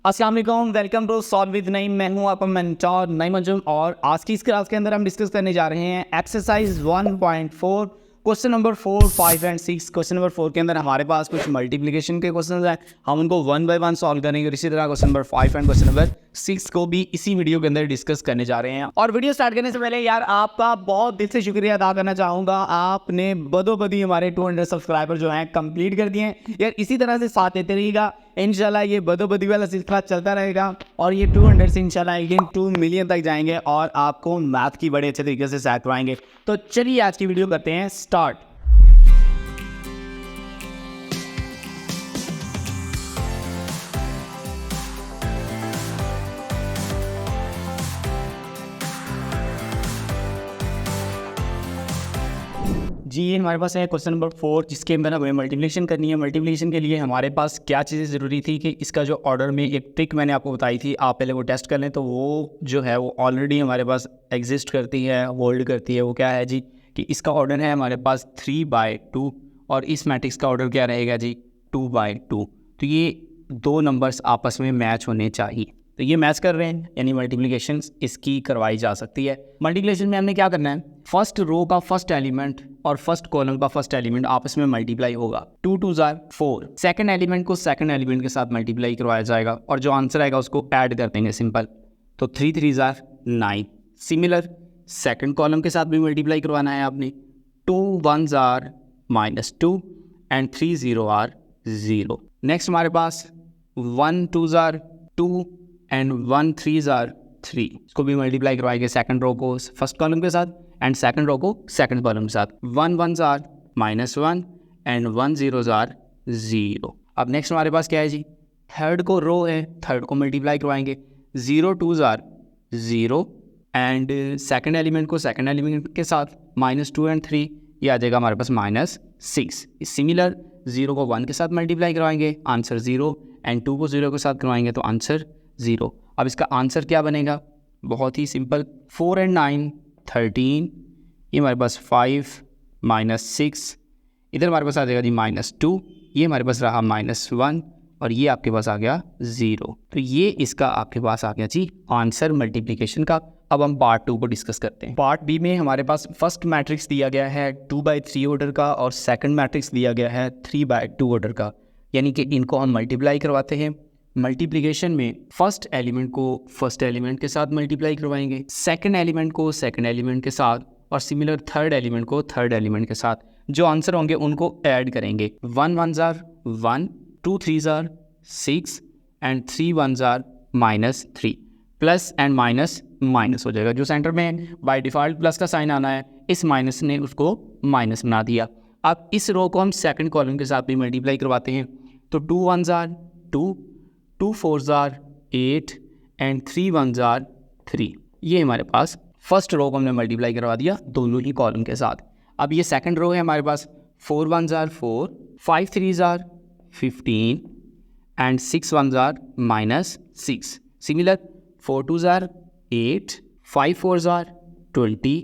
अस्सलाम वालेकुम, welcome to solve with Naeem. मैं हूं आपका मेंटर नईम अंजुम और आज की इस क्लास के अंदर हम डिस्कस करने जा रहे हैं exercise 1.4 question number 4, 5 and 6। Question number 4 के अंदर हमारे पास कुछ मल्टीप्लिकेशन के क्वेश्चन हैं, हम उनको 1 बाय 1 सॉल्व करेंगे और इसी तरह question number 5 and question number 6 को भी इसी वीडियो के अंदर डिस्कस करने जा रहे हैं। और वीडियो स्टार्ट करने से पहले यार आपका बहुत दिल से शुक्रिया अदा करना चाहूँगा, आपने बदोबदी हमारे 200 सब्सक्राइबर जो हैं कंप्लीट कर दिए हैं। यार इसी तरह से साथ देते रहिएगा, इंशाल्लाह ये बदोबदी वाला सिलसिला चलता रहेगा और ये 200 से इंशाल्लाह अगेन 2 मिलियन तक जाएंगे और आपको मैथ की बड़े अच्छे तरीके से सहायता करवाएंगे। तो चलिए आज की वीडियो करते हैं स्टार्ट। जी हमारे पास है क्वेश्चन नंबर 4 जिसके अंदर हमें मल्टीप्लिकेशन करनी है। मल्टीप्लिकेशन के लिए हमारे पास क्या चीज़ें ज़रूरी थी कि इसका जो ऑर्डर में एक ट्रिक मैंने आपको बताई थी, आप पहले वो टेस्ट कर लें। तो वो जो है वो ऑलरेडी हमारे पास एग्जिस्ट करती है, होल्ड करती है। वो क्या है जी कि इसका ऑर्डर है हमारे पास 3/2 और इस मैट्रिक्स का ऑर्डर क्या रहेगा जी 2/2। तो ये दो नंबर्स आपस में मैच होने चाहिए। तो ये मैच कर रहे हैं यानी मल्टीप्लिकेशन इसकी करवाई जा सकती है। मल्टीप्लिकेशन में हमने क्या करना है, फर्स्ट रो का फर्स्ट एलिमेंट और फर्स्ट कॉलम का फर्स्ट एलिमेंट आपस में मल्टीप्लाई होगा। 2 2 4। सेकंड एलिमेंट को सेकंड एलिमेंट के साथ मल्टीप्लाई करवाया जाएगा और जो आंसर आएगा उसको ऐड कर देंगे, सिंपल। तो 3 3 9। सिमिलर सेकंड कॉलम के साथ भी मल्टीप्लाई करवाना है आपने। 2 1 -2 एंड 3 0 0। नेक्स्ट हमारे पास 1 2 2 एंड 1 3 3। इसको भी मल्टीप्लाई करवाएंगे सेकंड रो को फर्स्ट कॉलम के साथ एंड सेकंड रो को सेकंड कॉलम के साथ। 1 1 -1 एंड 1 0 0। अब नेक्स्ट हमारे पास क्या है जी, थर्ड को रो है, थर्ड को मल्टीप्लाई करवाएंगे। 0 2 0 एंड सेकंड एलिमेंट को सेकंड एलिमेंट के साथ -2 एंड 3, ये आ जाएगा हमारे पास -6। सिमिलर 0 को 1 के साथ मल्टीप्लाई करवाएंगे, आंसर 0 एंड 2 को 0 के साथ करवाएंगे तो आंसर 0। अब इसका आंसर क्या बनेगा, बहुत ही सिंपल। 4 एंड 9 13, ये हमारे पास 5 -6, इधर हमारे पास आ जाएगा जी -2, ये हमारे पास रहा -1 और ये आपके पास आ गया 0। तो ये इसका आपके पास आ गया जी आंसर मल्टीप्लिकेशन का। अब हम पार्ट 2 को डिस्कस करते हैं। पार्ट बी में हमारे पास फर्स्ट मैट्रिक्स दिया गया है 2/3 ऑर्डर का और सेकंड मैट्रिक्स दिया गया है 3/2 ऑर्डर का, यानी कि इनको हम मल्टीप्लाई करवाते हैं। मल्टीप्लिकेशन में फर्स्ट एलिमेंट को फर्स्ट एलिमेंट के साथ मल्टीप्लाई करवाएंगे, सेकंड एलिमेंट को सेकंड एलिमेंट के साथ और सिमिलर थर्ड एलिमेंट को थर्ड एलिमेंट के साथ। जो आंसर होंगे उनको ऐड करेंगे। 1 1 1, 2 3 6 एंड 3 1 -3। प्लस एंड माइनस हो जाएगा। जो सेंटर में बाय डिफ़ॉल्ट प्लस का साइन आना है, इस माइनस ने उसको माइनस बना दिया। अब इस रो को हम सेकंड कॉलम के साथ भी मल्टीप्लाई करवाते हैं। तो 2 1 2, 2 4 8 एंड 3 1 3। ये हमारे पास फर्स्ट रो को हमने मल्टीप्लाई करवा दिया दोनों ही कॉलम के साथ। अब ये सेकंड रो है हमारे पास 4 1 4, 5 3 15 एंड 6 1 -6। Similar 4 2 8, 5 4 20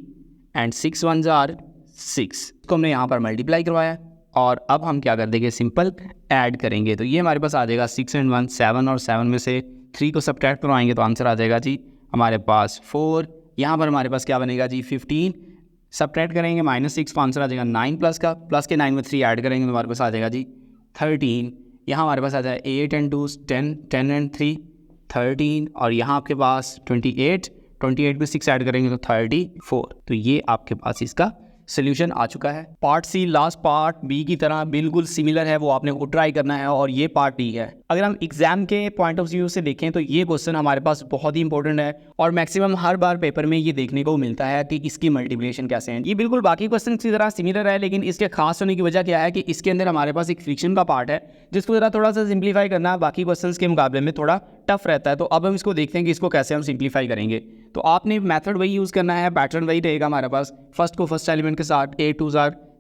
and 6 1 6। इसको हमने यहाँ पर मल्टीप्लाई करवाया और अब हम क्या कर देंगे, सिंपल ऐड करेंगे। तो ये हमारे पास आ जाएगा 6 एंड 1 7 और 7 में से 3 को सब्ट्रैक्ट करवाएंगे तो आंसर आ जाएगा जी हमारे पास 4। यहाँ पर हमारे पास क्या बनेगा जी 15, सब्ट्रैक्ट करेंगे -6 तो आंसर आ जाएगा 9 प्लस का, प्लस के 9 में 3 ऐड करेंगे तो हमारे पास आ जाएगा जी 13। यहाँ हमारे पास आ जाएगा 8 एंड 2 10, 10 एंड 3 13 और यहाँ आपके पास 28 में 6 ऐड करेंगे तो 34। तो ये आपके पास इसका सोल्यूशन आ चुका है। Part C last part B की तरह बिल्कुल सिमिलर है, वो आपने को ट्राई करना है और ये पार्ट डी है। अगर हम एग्जाम के पॉइंट ऑफ व्यू से देखें तो ये क्वेश्चन हमारे पास बहुत ही इंपॉर्टेंट है और मैक्सिमम हर बार पेपर में ये देखने को मिलता है कि इसकी मल्टीप्लिकेशन कैसे है। ये बिल्कुल बाकी क्वेश्चन की तरह सिमिलर है, लेकिन इसके खास होने की वजह क्या है कि इसके अंदर हमारे पास एक फ्रिक्शन का पार्ट है जिसको जरा थोड़ा सा सिंप्लीफाई करना बाकी क्वेश्चन के मुकाबले में थोड़ा टफ रहता है। तो अब हम इसको देखते हैं कि इसको कैसे हम सिंप्लीफाई करेंगे। तो आपने मेथड वही यूज़ करना है, पैटर्न वही रहेगा हमारे पास। फर्स्ट को फर्स्ट एलिमेंट के साथ 8 2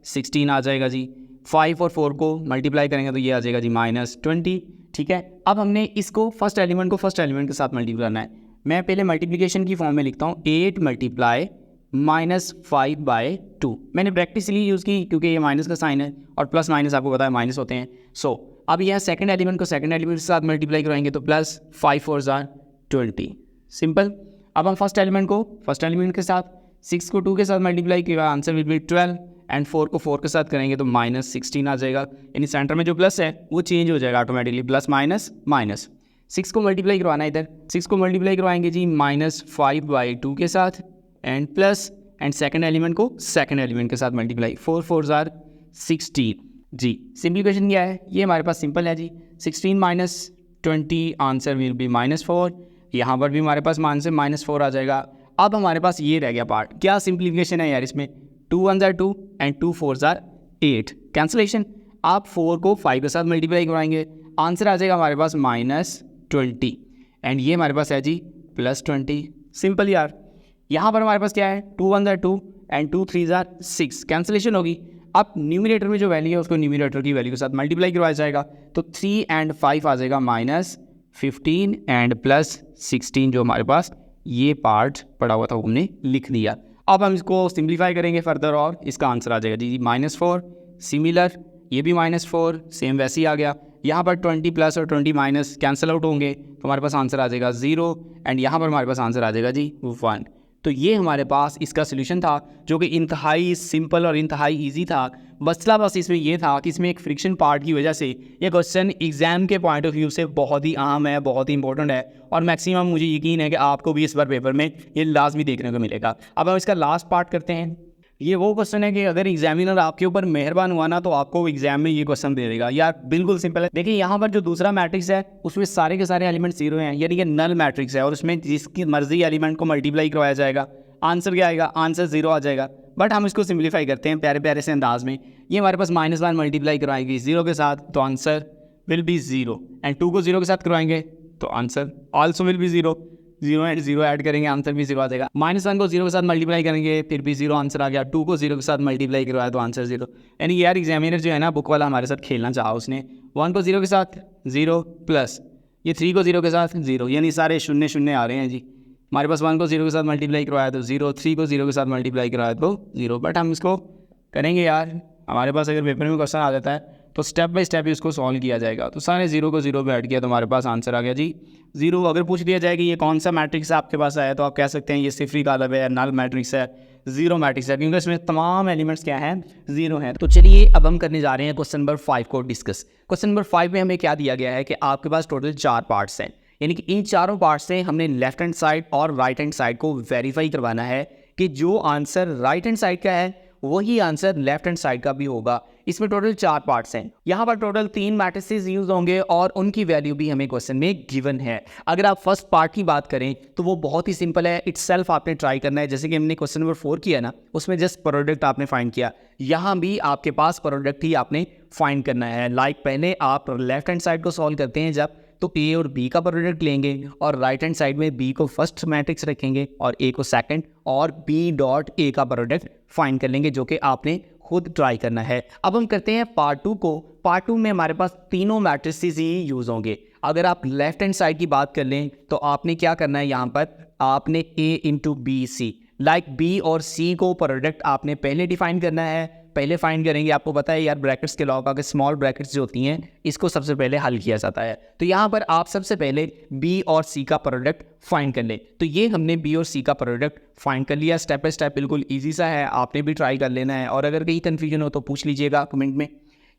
16 आ जाएगा जी। 5 और 4 को मल्टीप्लाई करेंगे तो ये आ जाएगा जी -20। ठीक है, अब हमने इसको फर्स्ट एलिमेंट को फर्स्ट एलिमेंट के साथ मल्टीप्लाई करना है। मैं पहले मल्टीप्लिकेशन की फॉर्म में लिखता हूँ 8 × -5/2। मैंने प्रैक्टिस इसलिए यूज़ की क्योंकि ये माइनस का साइन है और प्लस माइनस आपको पता है माइनस होते हैं। सो अब यहाँ सेकंड एलिमेंट को सेकंड एलिमेंट के साथ मल्टीप्लाई करवाएंगे तो प्लस 5 4 ज़ार 20, सिंपल। अब हम फर्स्ट एलिमेंट के साथ 6 को 2 के साथ मल्टीप्लाई किया, आंसर विल बी 12 एंड 4 को 4 के साथ करेंगे तो -16 आ जाएगा। यानी सेंटर में जो प्लस है वो चेंज हो जाएगा ऑटोमेटिकली, प्लस माइनस माइनस। 6 को मल्टीप्लाई करवाना है इधर, 6 को मल्टीप्लाई करवाएंगे जी -5/2 के साथ and plus and second element को सेकंड एलिमेंट के साथ मल्टीप्लाई, 4 4 ज़ार 16 जी। सिंप्लीफिकेशन क्या है, ये हमारे पास सिंपल है जी। 16 - 20 आंसर विल बी -4, यहाँ पर भी हमारे पास आंसर -4 आ जाएगा। अब हमारे पास ये रह गया पार्ट, क्या सिंप्लीफिकेशन है यार इसमें, 2 1 ज़ार 2 एंड 2 4 ज़ार 8, कैंसलेशन। आप 4 को 5 के साथ मल्टीप्लाई करवाएंगे, आंसर आ जाएगा हमारे पास -20 एंड ये हमारे पास है जी +20, सिंपल यार। यहाँ पर हमारे पास क्या है, 2 1 ज़ार 2 एंड 2 3 ज़ार 6, कैंसलेशन होगी। अब न्यूमिनेटर में जो वैल्यू है उसको न्यूमिनेटर की वैल्यू के साथ मल्टीप्लाई करवाया जाएगा तो 3 एंड 5 आ जाएगा -15 एंड +16, जो हमारे पास ये पार्ट पड़ा हुआ था वो हमने लिख दिया। अब हम इसको सिंप्लीफाई करेंगे फर्दर और इसका आंसर आ जाएगा जी -4, सिमिलर ये भी -4 सेम वैसे ही आ गया। यहाँ पर 20 प्लस और 20 माइनस कैंसिल आउट होंगे तो हमारे पास आंसर आ जाएगा 0 एंड यहाँ पर हमारे पास आंसर आ जाएगा जी 1। तो ये हमारे पास इसका सोल्यूशन था जो कि इंतहाई सिंपल और इंतहाई इजी था। मसला बस इसमें ये था कि इसमें एक फ्रिक्शन पार्ट की वजह से ये क्वेश्चन एग्जाम के पॉइंट ऑफ व्यू से बहुत ही अहम है, बहुत ही इंपॉर्टेंट है और मैक्सिमम मुझे यकीन है कि आपको भी इस बार पेपर में ये लाजमी देखने को मिलेगा। अब हम इसका लास्ट पार्ट करते हैं। ये वो क्वेश्चन है कि अगर एग्जामिनर आपके ऊपर मेहरबान हुआ ना तो आपको एग्जाम में ये क्वेश्चन दे देगा यार, बिल्कुल सिंपल है। देखिए यहाँ पर जो दूसरा मैट्रिक्स है उसमें सारे के सारे एलिमेंट 0 हैं, यानी कि नल मैट्रिक्स है और उसमें जिसकी मर्जी एलिमेंट को मल्टीप्लाई करवाया जाएगा, आंसर क्या आएगा, आंसर 0 आ जाएगा। बट हम इसको सिंप्लीफाई करते हैं प्यारे प्यारे से अंदाज में। ये हमारे पास -1 मल्टीप्लाई करवाएगी 0 के साथ तो आंसर विल बी 0 एंड 2 को 0 के साथ करवाएंगे तो answer also will be 0 and 0 add करेंगे आंसर भी 0 आ जाएगा। -1 को 0 के साथ मल्टीप्लाई करेंगे फिर भी 0 आंसर आ गया। 2 को 0 के साथ मल्टीप्लाई करवाया तो आंसर 0। यानी यार एग्जामिनर जो है ना बुक वाला हमारे साथ खेलना चाहा उसने। 1 को 0 के साथ 0 प्लस ये 3 को 0 के साथ 0, यानी सारे शून्य शून्य आ रहे हैं जी। हमारे पास 1 को 0 के साथ मल्टीप्लाई करवाया तो 0, 3 को 0 के साथ मल्टीप्लाई करवाया तो 0। बट हम इसको करेंगे यार, हमारे पास अगर पेपर में क्वेश्चन आ जाता है तो स्टेप बाय स्टेप ही उसको सॉल्व किया जाएगा। तो सारे 0 को 0 पे ऐड किया तो हमारे पास आंसर आ गया जी 0। अगर पूछ लिया जाए कि ये कौन सा मैट्रिक्स आपके पास आया तो आप कह सकते हैं ये सिफरी कालब है, नल मैट्रिक्स है, 0 मैट्रिक्स है, क्योंकि इसमें तमाम एलिमेंट्स क्या हैं 0 हैं। तो चलिए अब हम करने जा रहे हैं क्वेश्चन नंबर 5 को डिस्कस। क्वेश्चन नंबर 5 में हमें क्या दिया गया है कि आपके पास टोटल 4 पार्ट्स हैं, यानी कि इन चारों पार्ट से हमने लेफ्ट हैंड साइड और राइट हैंड साइड को वेरीफाई करवाना है कि जो आंसर राइट हैंड साइड का है वही आंसर लेफ्ट हैंड साइड का भी होगा। इसमें टोटल 4 पार्ट्स हैं। यहाँ पर टोटल 3 मैट्रिसेस यूज होंगे और उनकी वैल्यू भी हमें क्वेश्चन में गिवन है। अगर आप फर्स्ट पार्ट की बात करें तो वो बहुत ही सिंपल है, इटसेल्फ आपने ट्राई करना है। जैसे कि हमने क्वेश्चन नंबर 4 किया ना, उसमें जस्ट प्रोडक्ट आपने फाइंड किया, यहाँ भी आपके पास प्रोडक्ट ही आपने फाइंड करना है। लाइक पहले आप लेफ्ट हैंड साइड को सॉल्व करते हैं जब, तो ए और बी का प्रोडक्ट लेंगे और राइट हैंड साइड में बी को फर्स्ट मैट्रिक्स रखेंगे और ए को सेकंड और बी डॉट ए का प्रोडक्ट फाइंड कर लेंगे, जो कि आपने खुद ट्राई करना है। अब हम करते हैं पार्ट 2 को। पार्ट 2 में हमारे पास तीनों मैट्रिसेस ही यूज होंगे। अगर आप लेफ्ट हैंड साइड की बात कर लें तो आपने क्या करना है, यहाँ पर आपने A into B C, like B और सी को प्रोडक्ट आपने पहले डिफाइन करना है। पहले फाइंड करेंगे, आपको पता है यार ब्रैकेट्स के लॉ का कि स्मॉल ब्रैकेट्स जो होती हैं इसको सबसे पहले हल किया जाता है। तो यहाँ पर आप सबसे पहले बी और सी का प्रोडक्ट फाइंड कर लें। तो ये हमने बी और सी का प्रोडक्ट फाइंड कर लिया। स्टेप बाय स्टेप बिल्कुल इजी सा है, आपने भी ट्राई कर लेना है और अगर कहीं कन्फ्यूजन हो तो पूछ लीजिएगा कमेंट में।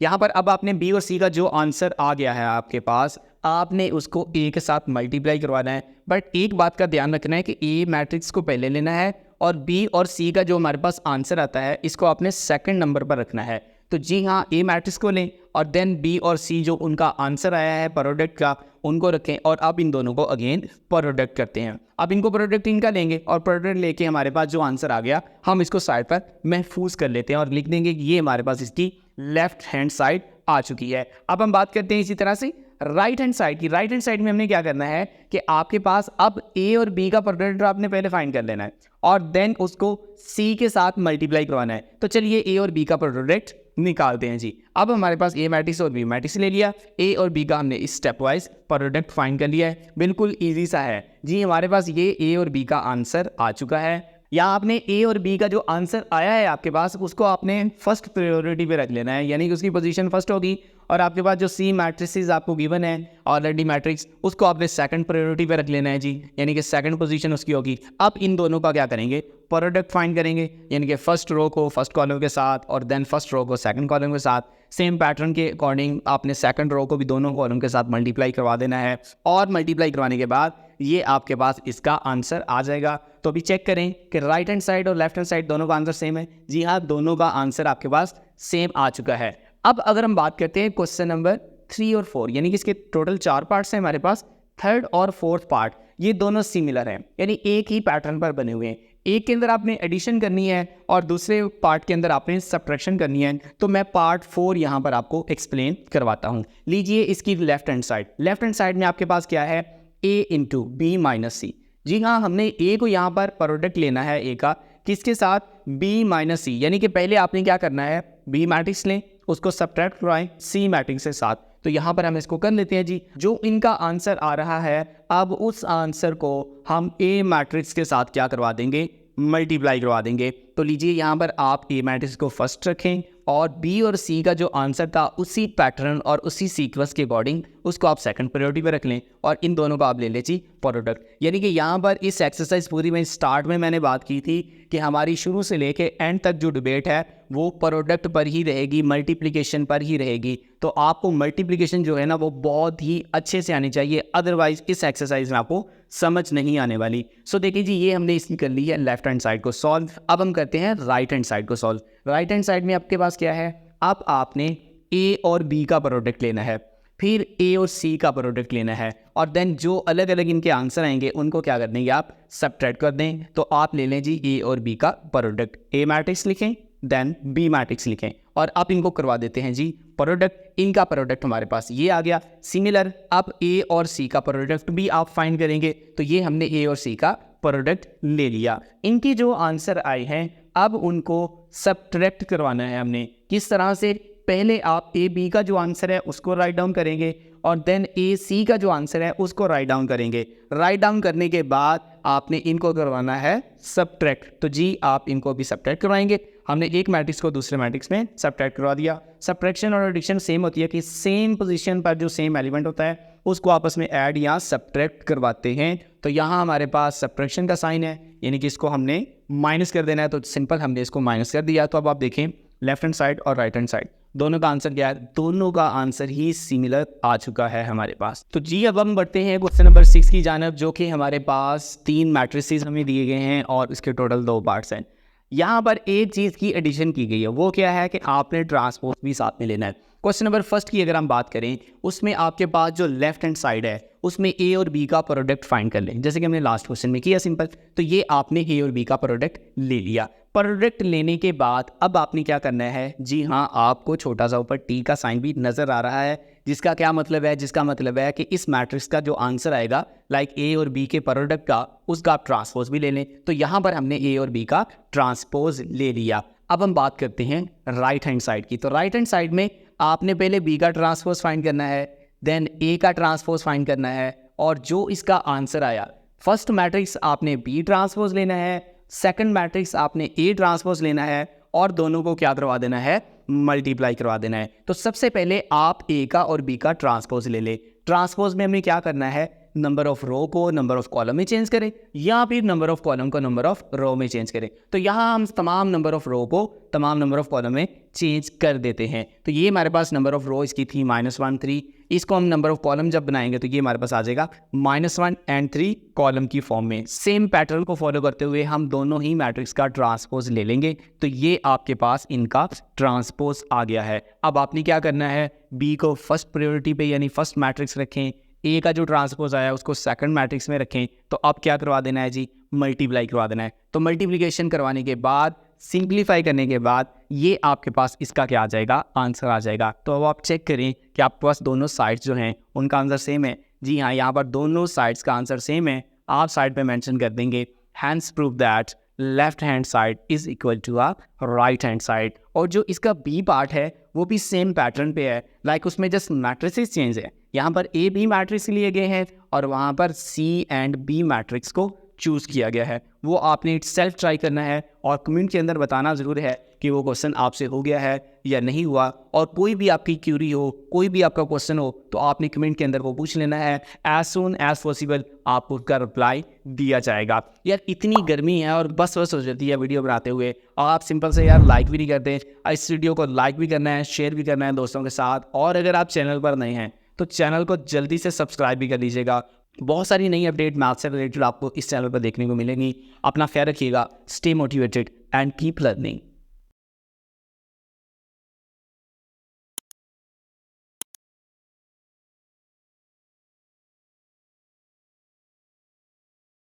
यहाँ पर अब आपने बी और सी का जो आंसर आ गया है आपके पास, आपने उसको ए के साथ मल्टीप्लाई करवाना है। बट एक बात का ध्यान रखना है कि ए मैट्रिक्स को पहले लेना है और बी और सी का जो हमारे पास आंसर आता है इसको आपने सेकंड नंबर पर रखना है। तो जी हाँ, ए मैट्रिक्स को लें और देन बी और सी जो उनका आंसर आया है प्रोडक्ट का उनको रखें और अब इन दोनों को अगेन प्रोडक्ट करते हैं। अब इनको प्रोडक्ट इनका लेंगे और प्रोडक्ट लेके हमारे पास जो आंसर आ गया हम इसको साइड पर महफूज कर लेते हैं और लिख देंगे कि ये हमारे पास इसकी लेफ्ट हैंड साइड आ चुकी है। अब हम बात करते हैं इसी तरह से राइट हैंड साइड की। राइट हैंड साइड में हमने क्या करना है कि आपके पास अब ए और बी का प्रोडक्ट आपने पहले फाइंड कर लेना है और देन उसको सी के साथ मल्टीप्लाई करवाना है। तो चलिए ए और बी का प्रोडक्ट निकालते हैं जी। अब हमारे पास ए मैट्रिक्स और बी मैट्रिक्स ले लिया, ए और बी का हमने इस स्टेप वाइज प्रोडक्ट फाइंड कर लिया है। बिल्कुल ईजी सा है जी। हमारे पास ये ए और बी का आंसर आ चुका है यहाँ आपने ए और बी का जो आंसर आया है आपके पास उसको आपने फर्स्ट प्रायोरिटी पे रख लेना है, यानी कि उसकी पोजीशन फर्स्ट होगी। और आपके पास जो सी मैट्रिसेस आपको गिवन है ऑलरेडी मैट्रिक्स, उसको आपने सेकंड प्रायोरिटी पे रख लेना है जी, यानी कि सेकंड पोजीशन उसकी होगी। अब इन दोनों का क्या करेंगे, प्रोडक्ट फाइंड करेंगे, यानी कि फर्स्ट रो को फर्स्ट कॉलम के साथ और देन फर्स्ट रो को सेकंड कॉलम के साथ। सेम पैटर्न के अकॉर्डिंग आपने सेकंड रो को भी दोनों कॉलम के साथ मल्टीप्लाई करवा देना है, और मल्टीप्लाई करवाने के बाद ये आपके पास इसका आंसर आ जाएगा। तो अभी चेक करें कि राइट हैंड साइड और लेफ्ट हैंड साइड दोनों का आंसर सेम है। जी हाँ, दोनों का आंसर आपके पास सेम आ चुका है। अब अगर हम बात करते हैं क्वेश्चन नंबर 3 और 4, यानी कि इसके टोटल 4 पार्ट्स हैं हमारे पास। थर्ड और फोर्थ पार्ट ये दोनों सिमिलर हैं, यानी एक ही पैटर्न पर बने हुए हैं। एक के अंदर आपने एडिशन करनी है और दूसरे पार्ट के अंदर आपने सब्ट्रैक्शन करनी है। तो मैं पार्ट 4 यहाँ पर आपको एक्सप्लेन करवाता हूँ। लीजिए इसकी left hand side, left hand side में आपके पास क्या है, a इंटू बी माइनस सी। जी हाँ, हमने a को यहाँ पर प्रोडक्ट लेना है a का, किसके साथ, b माइनस सी, यानी कि पहले आपने क्या करना है, b मैट्रिक्स लें, उसको सब्ट्रैक्ट करवाएं c मैट्रिक्स के साथ। तो यहाँ पर हम इसको कर लेते हैं जी। जो इनका आंसर आ रहा है, अब उस आंसर को हम a मैट्रिक्स के साथ क्या करवा देंगे, मल्टीप्लाई करवा देंगे। तो लीजिए यहाँ पर आप a मैट्रिक्स को फर्स्ट रखें और b और c का जो आंसर था उसी पैटर्न और उसी सीक्वेंस के अकॉर्डिंग उसको आप सेकंड प्रायोरिटी पे रख लें, और इन दोनों का आप ले लीजिए प्रोडक्ट। यानी कि यहाँ पर इस एक्सरसाइज पूरी में स्टार्ट में मैंने बात की थी कि हमारी शुरू से लेके एंड तक जो डिबेट है वो प्रोडक्ट पर ही रहेगी, मल्टीप्लिकेशन पर ही रहेगी। तो आपको मल्टीप्लिकेशन जो है ना वो बहुत ही अच्छे से आनी चाहिए, अदरवाइज इस एक्सरसाइज में आपको समझ नहीं आने वाली। सो देखिए जी, ये हमने इसकी कर ली है लेफ्ट हैंड साइड को सॉल्व। अब हम करते हैं राइट हैंड साइड को सॉल्व। राइट हैंड साइड में आपके पास क्या है, अब आपने ए और बी का प्रोडक्ट लेना है, फिर ए और सी का प्रोडक्ट लेना है, और देन जो अलग अलग इनके आंसर आएंगे उनको क्या कर देंगे आप, सब्ट्रैक्ट कर दें। तो आप ले लें जी ए और बी का प्रोडक्ट, ए मैट्रिक्स लिखें देन बी मैट्रिक्स लिखें, और आप इनको करवा देते हैं जी प्रोडक्ट। इनका प्रोडक्ट हमारे पास ये आ गया। सिमिलर अब ए और सी का प्रोडक्ट भी आप फाइंड करेंगे। तो ये हमने ए और सी का प्रोडक्ट ले लिया। इनके जो आंसर आए हैं अब उनको सब्ट्रैक्ट करवाना है हमने। किस तरह से, पहले आप ए बी का जो आंसर है उसको राइट डाउन करेंगे और देन ए सी का जो आंसर है उसको राइट डाउन करेंगे। राइट डाउन करने के बाद आपने इनको करवाना है सब्ट्रैक्ट। तो जी आप इनको भी सब्ट्रैक्ट करवाएंगे। हमने एक मैट्रिक्स को दूसरे मैट्रिक्स में सब्ट्रैक्ट करवा दिया। सब्ट्रैक्शन और एडिशन सेम होती है कि सेम पोजीशन पर जो सेम एलिमेंट होता है उसको आपस में ऐड या सब्ट्रैक्ट करवाते हैं। तो यहाँ हमारे पास सब्ट्रैक्शन का साइन है, यानी कि इसको हमने माइनस कर देना है। तो सिंपल हमने इसको माइनस कर दिया। तो अब आप देखें लेफ्ट हैंड साइड और राइट हैंड साइड दोनों का आंसर क्या है, दोनों का आंसर ही सिमिलर आ चुका है हमारे पास। तो जी अब हम बढ़ते हैं क्वेश्चन नंबर 6 की जानब, जो कि हमारे पास 3 मैट्रिसेस हमें दिए गए हैं और इसके टोटल 2 पार्ट्स हैं। यहाँ पर एक चीज़ की एडिशन की गई है, वो क्या है कि आपने ट्रांसपोज भी साथ में लेना है। क्वेश्चन नंबर फर्स्ट की अगर हम बात करें, उसमें आपके पास जो लेफ्ट हैंड साइड है उसमें ए और बी का प्रोडक्ट फाइंड कर लें, जैसे कि हमने लास्ट क्वेश्चन में किया सिंपल। तो ये आपने ए और बी का प्रोडक्ट ले लिया। प्रोडक्ट लेने के बाद अब आपने क्या करना है, जी हाँ आपको छोटा सा ऊपर टी का साइन भी नज़र आ रहा है, जिसका क्या मतलब है, जिसका मतलब है कि इस मैट्रिक्स का जो आंसर आएगा लाइक ए और बी के प्रोडक्ट का, उसका आप ट्रांसपोज भी ले लें। तो यहाँ पर हमने ए और बी का ट्रांसपोज ले लिया। अब हम बात करते हैं राइट हैंड साइड की। तो राइट हैंड साइड में आपने पहले बी का ट्रांसपोज फाइंड करना है, देन ए का ट्रांसपोज फाइंड करना है, और जो इसका आंसर आया, फर्स्ट मैट्रिक्स आपने बी ट्रांसपोज लेना है, सेकंड मैट्रिक्स आपने ए ट्रांसपोज लेना है, और दोनों को क्या करवा देना है, मल्टीप्लाई करवा देना है। तो सबसे पहले आप ए का और बी का ट्रांसपोज ले ले। ट्रांसपोज में हमें क्या करना है, नंबर ऑफ रो को नंबर ऑफ कॉलम में चेंज करें या फिर नंबर ऑफ कॉलम को नंबर ऑफ रो में चेंज करें। तो यहाँ हम तमाम नंबर ऑफ रो को तमाम नंबर ऑफ कॉलम में चेंज कर देते हैं। तो ये हमारे पास नंबर ऑफ रो इसकी थी -1 3, इसको हम नंबर ऑफ कॉलम जब बनाएंगे तो ये हमारे पास आ जाएगा -1 और 3 कॉलम की फॉर्म में। सेम पैटर्न को फॉलो करते हुए हम दोनों ही मैट्रिक्स का ट्रांसपोज ले लेंगे। तो ये आपके पास इनका ट्रांसपोज आ गया है। अब आपने क्या करना है, बी को फर्स्ट प्रायोरिटी पे यानी फर्स्ट मैट्रिक्स रखें, ए का जो ट्रांसपोज आया उसको सेकंड मैट्रिक्स में रखें। तो अब क्या करवा देना है जी, मल्टीप्लाई करवा देना है। तो मल्टीप्लिकेशन करवाने के बाद, सिंप्लीफाई करने के बाद ये आपके पास इसका क्या आ जाएगा, आंसर आ जाएगा। तो अब आप चेक करें कि आपके पास दोनों साइड्स जो हैं उनका आंसर सेम है। जी हाँ, यहाँ पर दोनों साइड्स का आंसर सेम है। आप साइड पे मेंशन कर देंगे hence prove that left hand side is equal to uh right hand side. और जो इसका बी पार्ट है वो भी सेम पैटर्न पे है, लाइक उसमें जस्ट मैट्रिसेस चेंज है। यहाँ पर ए बी मैट्रिक्स लिए गए हैं और वहाँ पर सी एंड बी मैट्रिक्स को चूज़ किया गया है वो आपने सेल्फ ट्राई करना है और कमेंट के अंदर बताना ज़रूर है कि वो क्वेश्चन आपसे हो गया है या नहीं हुआ। और कोई भी आपकी क्यूरी हो, कोई भी आपका क्वेश्चन हो तो आपने कमेंट के अंदर वो पूछ लेना है। एज सून एज पॉसिबल आपको उसका रिप्लाई दिया जाएगा। यार इतनी गर्मी है और बस हो जाती है वीडियो बनाते हुए, और आप सिंपल से यार लाइक भी नहीं करते। इस वीडियो को लाइक भी करना है, शेयर भी करना है दोस्तों के साथ, और अगर आप चैनल पर नए हैं तो चैनल को जल्दी से सब्सक्राइब भी कर लीजिएगा। बहुत सारी नई अपडेट मैथ से रिलेटेड आपको इस चैनल पर देखने को मिलेंगी। अपना ख्याल रखिएगा, stay motivated and keep learning.